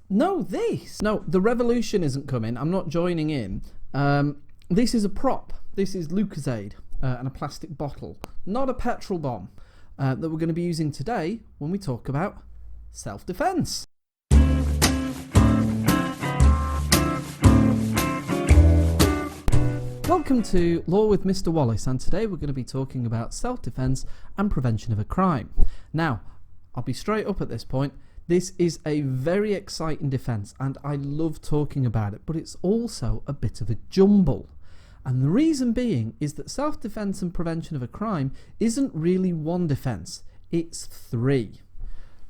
No, this. No, the revolution isn't coming. I'm not joining in. This is a prop. This is Lucozade and a plastic bottle, not a petrol bomb that we're going to be using today when we talk about self-defense. Welcome to Law with Mr. Wallace, and today we're going to be talking about self-defense and prevention of a crime. Now, I'll be straight up at this point. This is a very exciting defense, and I love talking about it, but it's also a bit of a jumble. And the reason being is that self-defense and prevention of a crime isn't really one defense, it's three.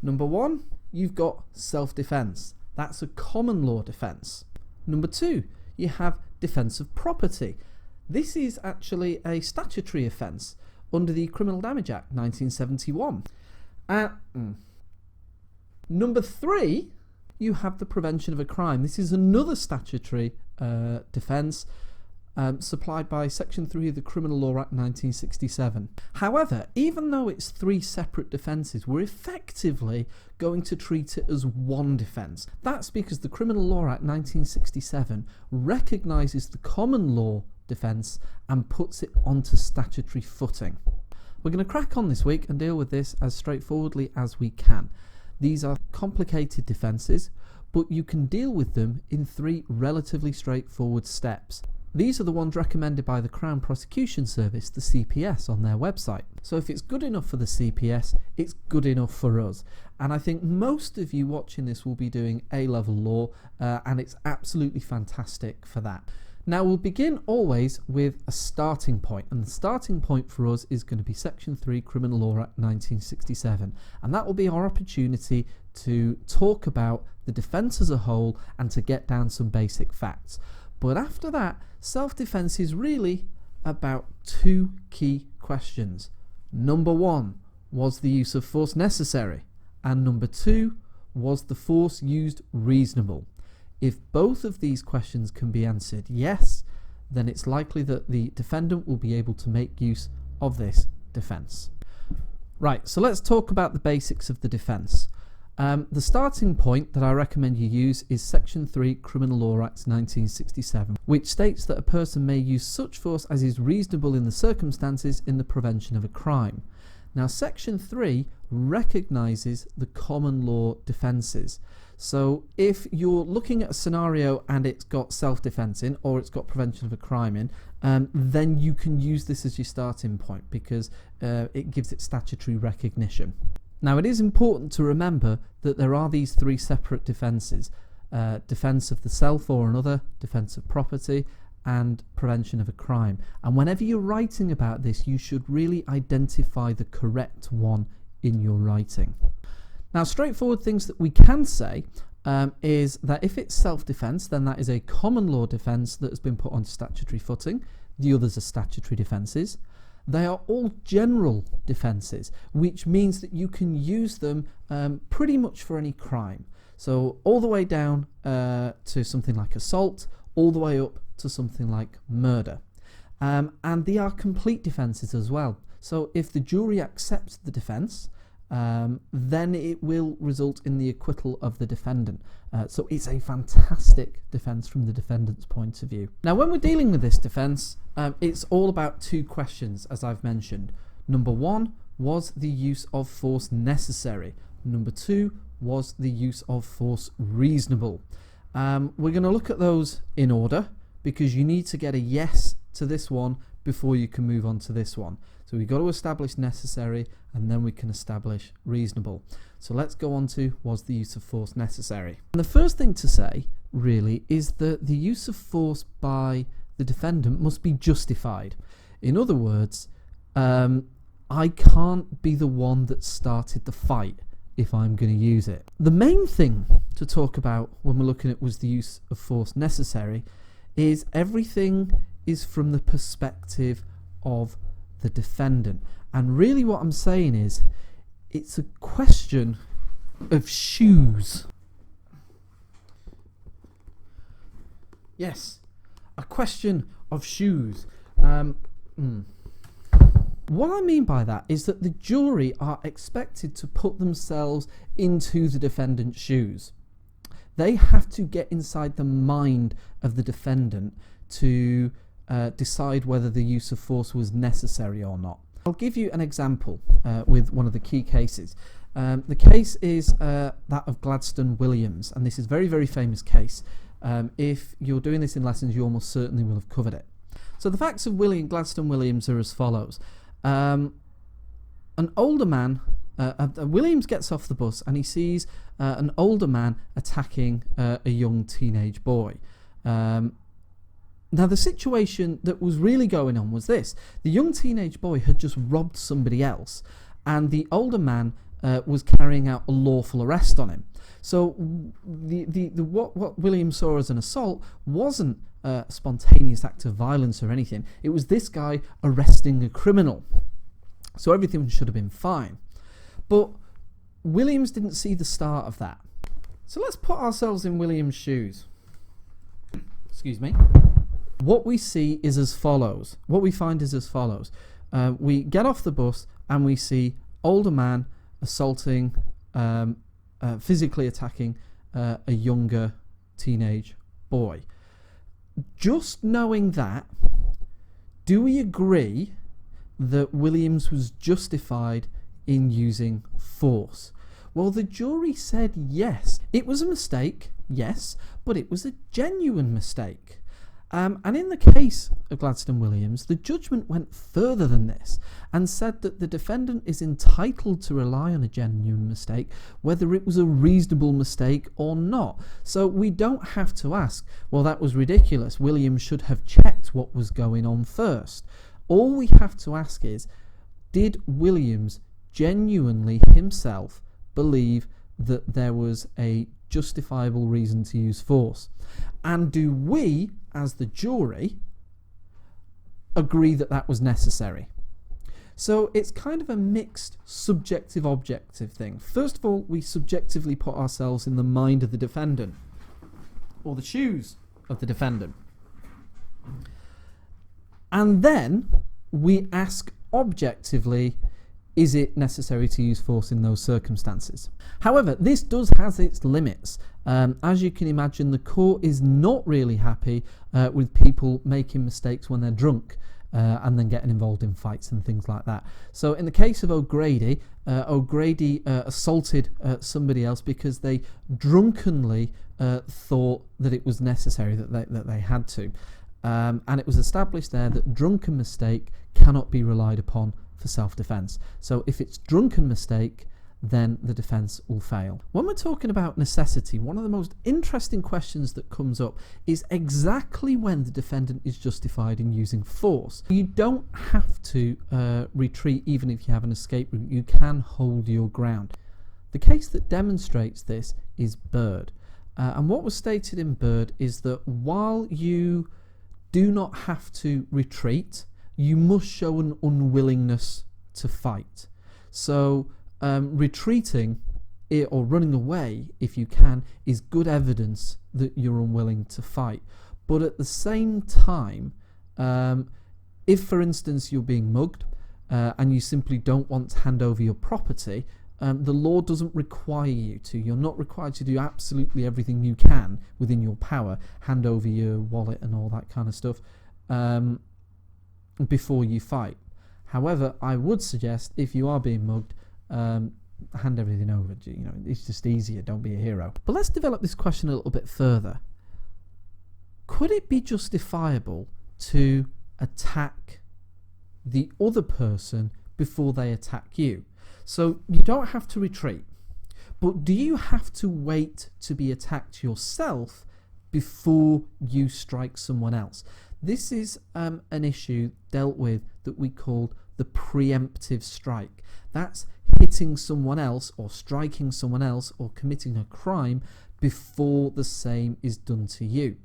Number one, you've got self-defense. That's a common law defense. Number two, you have defense of property. This is actually a statutory offence under the Criminal Damage Act 1971. Number three, you have the prevention of a crime. This is another statutory defence supplied by Section 3 of the Criminal Law Act 1967. However, even though it's three separate defences, we're effectively going to treat it as one defence. That's because the Criminal Law Act 1967 recognises the common law defence and puts it onto statutory footing. We're going to crack on this week and deal with this as straightforwardly as we can. These are complicated defences, but you can deal with them in three relatively straightforward steps. These are the ones recommended by the Crown Prosecution Service, the CPS, on their website. So if it's good enough for the CPS, it's good enough for us. And I think most of you watching this will be doing A-level law, and it's absolutely fantastic for that. Now, we'll begin always with a starting point, and the starting point for us is going to be Section 3 Criminal Law Act 1967, and that will be our opportunity to talk about the defence as a whole and to get down some basic facts. But after that, self-defense is really about two key questions. Number one, was the use of force necessary? And number two, was the force used reasonable? If both of these questions can be answered yes, then it's likely that the defendant will be able to make use of this defence. Right, so let's talk about the basics of the defence. The starting point that I recommend you use is Section 3 Criminal Law Act 1967, which states that a person may use such force as is reasonable in the circumstances in the prevention of a crime. Now, Section 3 recognises the common law defences. So if you're looking at a scenario and it's got self-defense in, or it's got prevention of a crime in, then you can use this as your starting point because it gives it statutory recognition. Now, it is important to remember that there are these three separate defences: defence of the self or another, defence of property, and prevention of a crime. And whenever you're writing about this, you should really identify the correct one in your writing. Now, straightforward things that we can say is that if it's self-defence, then that is a common law defence that has been put on statutory footing. The others are statutory defences. They are all general defences, which means that you can use them pretty much for any crime. So all the way down to something like assault, all the way up to something like murder. And they are complete defences as well. So if the jury accepts the defence, then it will result in the acquittal of the defendant. So it's a fantastic defence from the defendant's point of view. Now, when we're dealing with this defence, it's all about two questions, as I've mentioned. Number one, was the use of force necessary? Number two, was the use of force reasonable? We're going to look at those in order because you need to get a yes to this one before you can move on to this one. So we've got to establish necessary and then we can establish reasonable. So let's go on to was the use of force necessary. And the first thing to say really is that the use of force by the defendant must be justified. In other words, I can't be the one that started the fight if I'm going to use it. The main thing to talk about when we're looking at was the use of force necessary is everything is from the perspective of the defendant. And really what I'm saying is it's a question of shoes. Yes, a question of shoes. What I mean by that is that the jury are expected to put themselves into the defendant's shoes. They have to get inside the mind of the defendant to decide whether the use of force was necessary or not. I'll give you an example with one of the key cases. The case is that of Gladstone Williams, and this is a very, very famous case. If you're doing this in lessons, you almost certainly will have covered it. So the facts of Gladstone Williams are as follows. An older man, Williams gets off the bus and he sees an older man attacking a young teenage boy. Now the situation that was really going on was this. The young teenage boy had just robbed somebody else, and the older man was carrying out a lawful arrest on him. So what Williams saw as an assault wasn't a spontaneous act of violence or anything. It was this guy arresting a criminal. So everything should have been fine. But Williams didn't see the start of that. So let's put ourselves in Williams' shoes. Excuse me. What we see is as follows. What we find is as follows. We get off the bus and we see older man assaulting, physically attacking a younger teenage boy. Just knowing that, do we agree that Williams was justified in using force? Well, the jury said yes. It was a mistake, yes, but it was a genuine mistake. And in the case of Gladstone Williams, the judgment went further than this and said that the defendant is entitled to rely on a genuine mistake, whether it was a reasonable mistake or not. So we don't have to ask, well, that was ridiculous. Williams should have checked what was going on first. All we have to ask is, did Williams genuinely himself believe that there was a justifiable reason to use force? And do we, as the jury, agree that that was necessary? So it's kind of a mixed subjective-objective thing. First of all, we subjectively put ourselves in the mind of the defendant, or the shoes of the defendant. And then we ask objectively, is it necessary to use force in those circumstances? However, this does have its limits. As you can imagine, the court is not really happy with people making mistakes when they're drunk and then getting involved in fights and things like that. So in the case of O'Grady, assaulted somebody else because they drunkenly thought that it was necessary, that they had to. And it was established there that drunken mistake cannot be relied upon for self-defense. So if it's drunken mistake, then the defense will fail. When we're talking about necessity, one of the most interesting questions that comes up is exactly when the defendant is justified in using force. You don't have to retreat even if you have an escape route. You can hold your ground. The case that demonstrates this is Bird. And what was stated in Bird is that while you do not have to retreat, you must show an unwillingness to fight. So retreating or running away, if you can, is good evidence that you're unwilling to fight. But at the same time, if, for instance, you're being mugged and you simply don't want to hand over your property, the law doesn't require you to. You're not required to do absolutely everything you can within your power, hand over your wallet and all that kind of stuff, before you fight. However, I would suggest if you are being mugged, hand everything over. You know, it's just easier. Don't be a hero. But let's develop this question a little bit further. Could it be justifiable to attack the other person before they attack you? So you don't have to retreat, but do you have to wait to be attacked yourself before you strike someone else? This is an issue dealt with that we call the preemptive strike. That's hitting someone else or striking someone else or committing a crime before the same is done to you.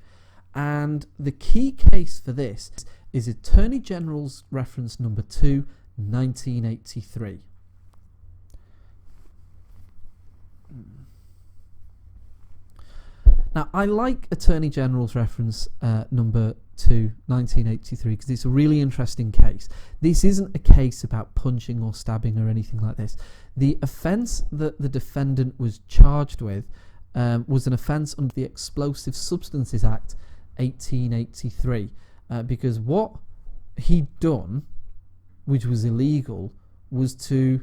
And the key case for this is Attorney General's reference number 2, 1983. Now, I like Attorney General's reference number 2, 1983, because it's a really interesting case. This isn't a case about punching or stabbing or anything like this. The offence that the defendant was charged with was an offence under the Explosive Substances Act 1883, because what he'd done, which was illegal, was to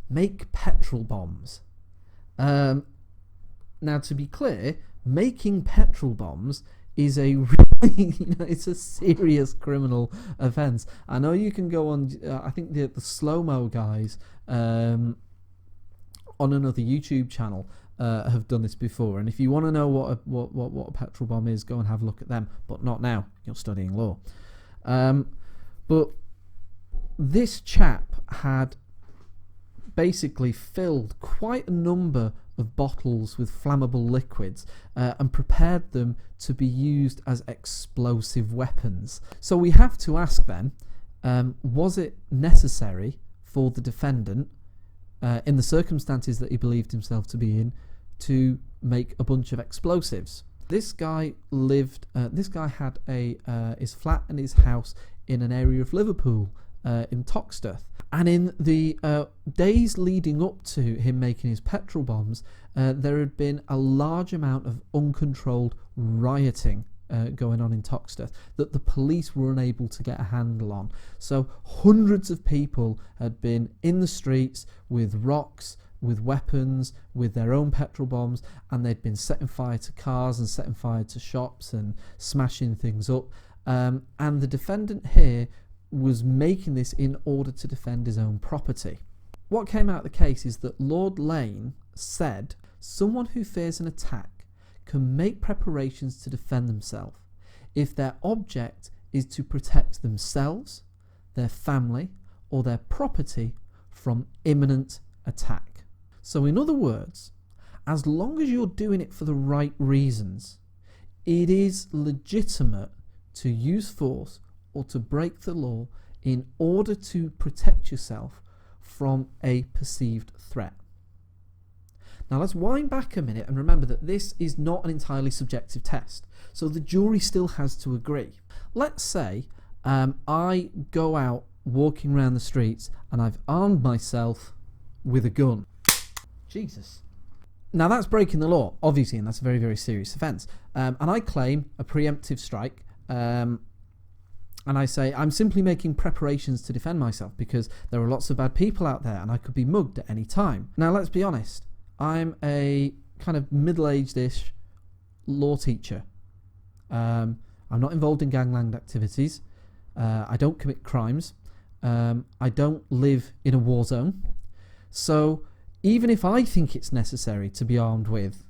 make petrol bombs. Now, to be clear, making petrol bombs is a really, it's a serious criminal offence. I know you can go on, I think the slow-mo guys on another YouTube channel have done this before, and if you want to know what a petrol bomb is, go and have a look at them, but not now, you're studying law. But this chap had basically filled quite a number of bottles with flammable liquids and prepared them to be used as explosive weapons. So we have to ask then, was it necessary for the defendant, in the circumstances that he believed himself to be in, to make a bunch of explosives? This guy had his flat and his house in an area of Liverpool, in Toxteth. And in the days leading up to him making his petrol bombs, there had been a large amount of uncontrolled rioting going on in Toxteth that the police were unable to get a handle on. So hundreds of people had been in the streets with rocks, with weapons, with their own petrol bombs, and they'd been setting fire to cars and setting fire to shops and smashing things up. And the defendant here was making this in order to defend his own property. What came out of the case is that Lord Lane said, someone who fears an attack can make preparations to defend themselves if their object is to protect themselves, their family, or their property from imminent attack. So in other words, as long as you're doing it for the right reasons, it is legitimate to use force or to break the law in order to protect yourself from a perceived threat. Now let's wind back a minute and remember that this is not an entirely subjective test, so the jury still has to agree. Let's say I go out walking around the streets and I've armed myself with a gun. Jesus. Now that's breaking the law, obviously, and that's a very, very serious offence. And I claim a preemptive strike, and I say I'm simply making preparations to defend myself because there are lots of bad people out there and I could be mugged at any time. Now let's be honest, I'm a kind of middle-aged-ish law teacher. I'm not involved in gangland activities. I don't commit crimes. I don't live in a war zone. So even if I think it's necessary to be armed with,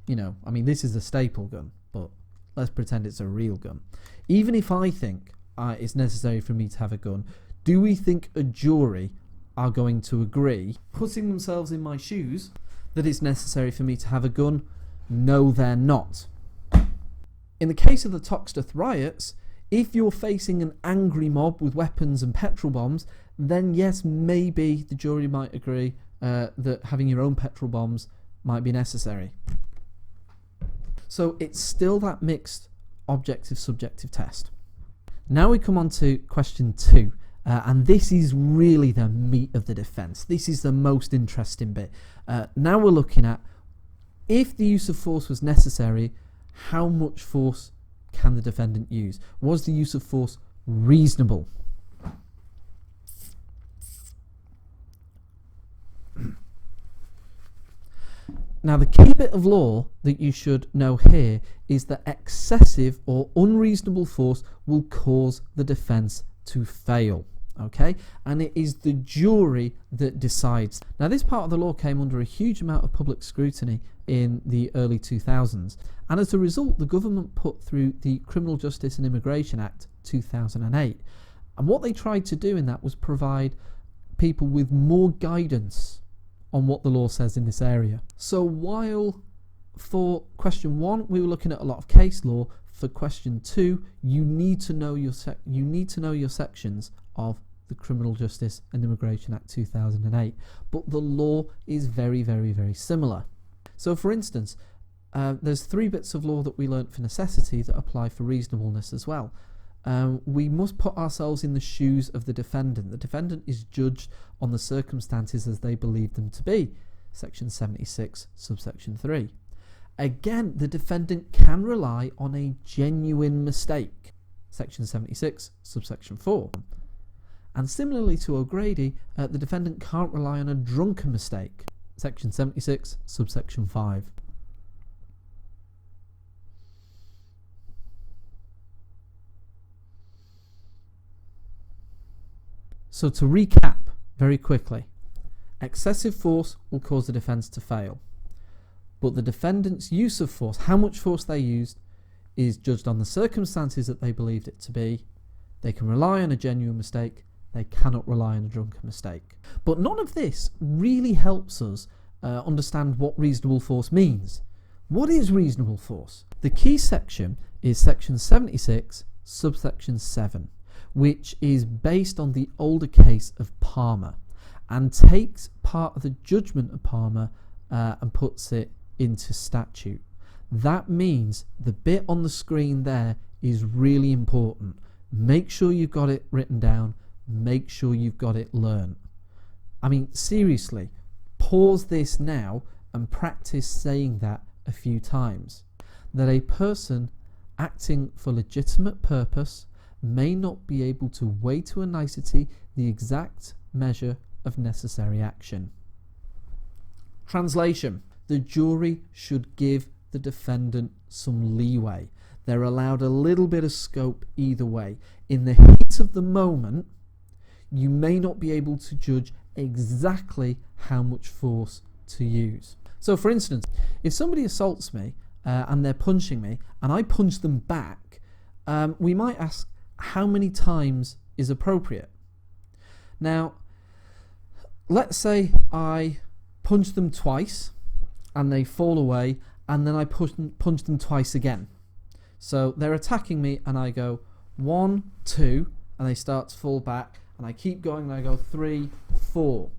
I mean, this is a staple gun, but let's pretend it's a real gun. Even if I think it's necessary for me to have a gun, do we think a jury are going to agree, putting themselves in my shoes, that it's necessary for me to have a gun? No, they're not. In the case of the Toxteth riots, if you're facing an angry mob with weapons and petrol bombs, then yes, maybe the jury might agree that having your own petrol bombs might be necessary. So it's still that mixed objective-subjective test. Now we come on to question 2, and this is really the meat of the defence. This is the most interesting bit. Now we're looking at, if the use of force was necessary, how much force can the defendant use? Was the use of force reasonable? Now, the key bit of law that you should know here is that excessive or unreasonable force will cause the defence to fail. Okay, and it is the jury that decides. Now, this part of the law came under a huge amount of public scrutiny in the early 2000s, and as a result, the government put through the Criminal Justice and Immigration Act 2008. And what they tried to do in that was provide people with more guidance on what the law says in this area. So while for question 1 we were looking at a lot of case law, for question 2 you need to know your sections of the Criminal Justice and Immigration Act 2008, but the law is very, very, very similar. So for instance, there's 3 bits of law that we learnt for necessity that apply for reasonableness as well. We must put ourselves in the shoes of the defendant. The defendant is judged on the circumstances as they believe them to be. section 76, subsection 3. Again, the defendant can rely on a genuine mistake, section 76, subsection 4. And similarly to O'Grady, the defendant can't rely on a drunken mistake, section 76, subsection 5. So to recap very quickly, excessive force will cause the defence to fail. But the defendant's use of force, how much force they used, is judged on the circumstances that they believed it to be. They can rely on a genuine mistake. They cannot rely on a drunken mistake. But none of this really helps us understand what reasonable force means. What is reasonable force? The key section is section 76, subsection 7, which is based on the older case of Palmer and takes part of the judgment of Palmer and puts it into statute. That means the bit on the screen there is really important. Make sure you've got it written down. Make sure you've got it learned. I mean, seriously, pause this now and practice saying that a few times. That a person acting for legitimate purpose may not be able to weigh to a nicety the exact measure of necessary action. Translation: the jury should give the defendant some leeway. They're allowed a little bit of scope either way. In the heat of the moment, you may not be able to judge exactly how much force to use. So for instance, if somebody assaults me and they're punching me and I punch them back, we might ask how many times is appropriate. Now, let's say I punch them twice and they fall away, and then I punch them twice again. So they're attacking me and I go 1, 2, and they start to fall back, and I keep going and I go 3, 4.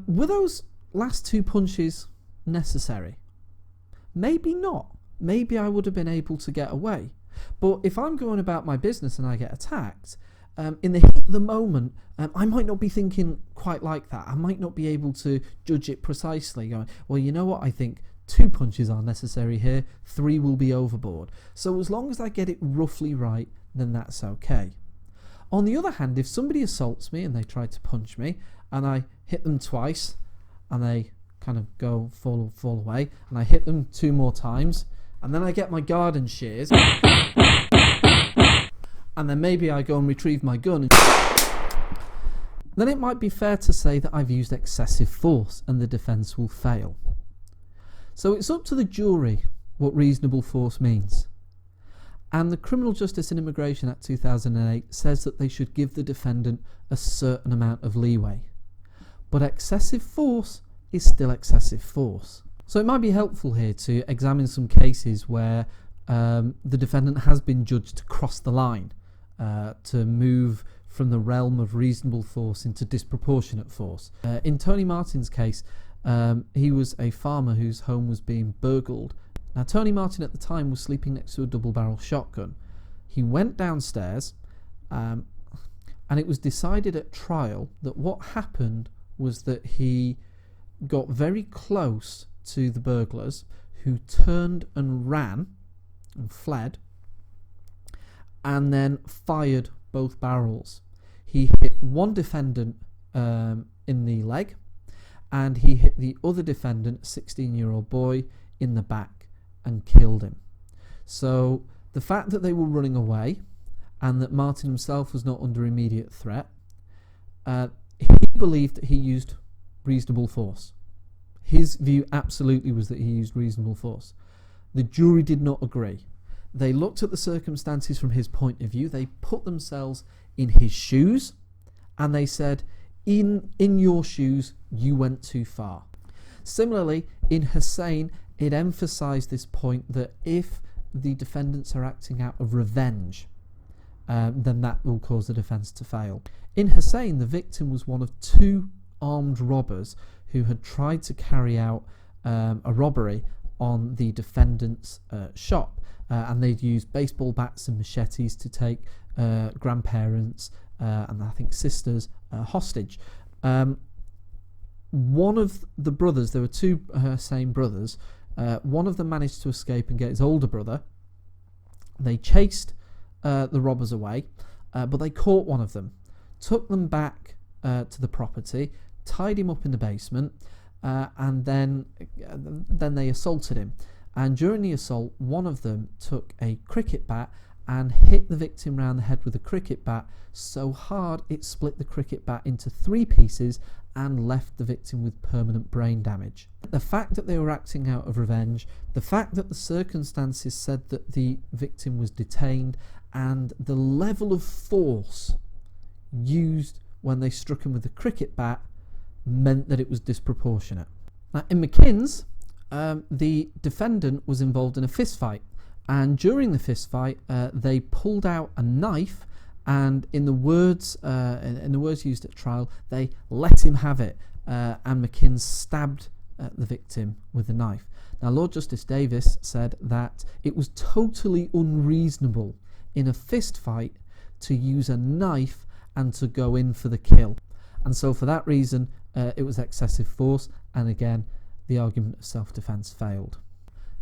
Were those last 2 punches necessary? Maybe not. Maybe I would have been able to get away. But if I'm going about my business and I get attacked, in the heat of the moment, I might not be thinking quite like that. I might not be able to judge it precisely, going, well, you know what, I think 2 punches are necessary here, 3 will be overboard. So as long as I get it roughly right, then that's okay. On the other hand, if somebody assaults me and they try to punch me, and I hit them twice, and they kind of fall away, and I hit them 2 more times, and then I get my garden shears, and then maybe I go and retrieve my gun, then it might be fair to say that I've used excessive force and the defence will fail. So it's up to the jury what reasonable force means. And the Criminal Justice and Immigration Act 2008 says that they should give the defendant a certain amount of leeway. But excessive force is still excessive force. So it might be helpful here to examine some cases where the defendant has been judged to cross the line, to move from the realm of reasonable force into disproportionate force. In Tony Martin's case, he was a farmer whose home was being burgled. Now, Tony Martin at the time was sleeping next to a double-barrel shotgun. He went downstairs, and it was decided at trial that what happened was that he got very close to the burglars, who turned and ran and fled, and then fired both barrels. He hit one defendant in the leg, and he hit the other defendant, a 16-year-old boy, in the back and killed him. So the fact that they were running away and that Martin himself was not under immediate threat, he believed that he used reasonable force. His view absolutely was that he used reasonable force. The jury did not agree. They looked at the circumstances from his point of view. They put themselves in his shoes, and they said, in your shoes, you went too far. Similarly, in Hussein, it emphasised this point that if the defendants are acting out of revenge, then that will cause the defence to fail. In Hussein, the victim was one of 2 armed robbers who had tried to carry out a robbery on the defendant's shop, and they'd used baseball bats and machetes to take grandparents and I think sisters hostage. one of the brothers, there were two same brothers, one of them managed to escape and get his older brother. They chased the robbers away, but they caught one of them, took them back to the property, tied him up in the basement, and then they assaulted him. And during the assault, one of them took a cricket bat and hit the victim round the head with a cricket bat so hard it split the cricket bat into 3 pieces and left the victim with permanent brain damage. The fact that they were acting out of revenge, the fact that the circumstances said that the victim was detained, and the level of force used when they struck him with the cricket bat meant that it was disproportionate. Now, in McKinn's, the defendant was involved in a fist fight, and during the fist fight, they pulled out a knife, and in the words used at trial, they let him have it, and McKinn stabbed the victim with the knife. Now, Lord Justice Davis said that it was totally unreasonable in a fist fight to use a knife and to go in for the kill, and so for that reason it was excessive force, and again the argument of self-defense failed.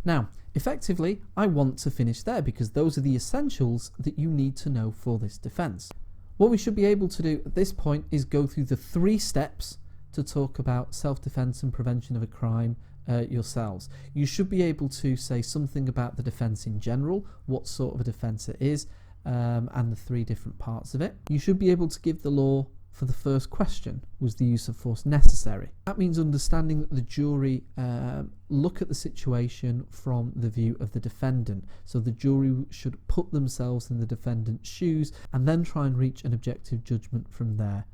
Now, effectively, I want to finish there because those are the essentials that you need to know for this defence. What we should be able to do at this point is go through the 3 steps to talk about self-defence and prevention of a crime yourselves. You should be able to say something about the defence in general, what sort of a defence it is, and the 3 different parts of it. You should be able to give the law for the first question: was the use of force necessary? That means understanding that the jury look at the situation from the view of the defendant. So the jury should put themselves in the defendant's shoes and then try and reach an objective judgment from there.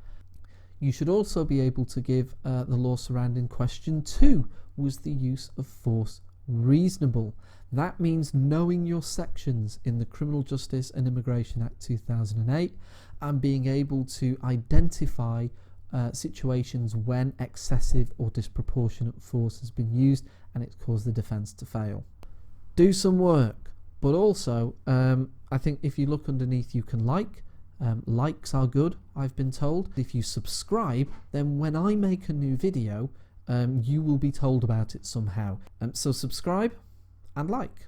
You should also be able to give the law surrounding question 2: was the use of force reasonable? That means knowing your sections in the Criminal Justice and Immigration Act 2008 and being able to identify situations when excessive or disproportionate force has been used and it's caused the defence to fail. Do some work, but also I think if you look underneath you can like. Likes are good, I've been told. If you subscribe, then when I make a new video, you will be told about it somehow. So subscribe and like.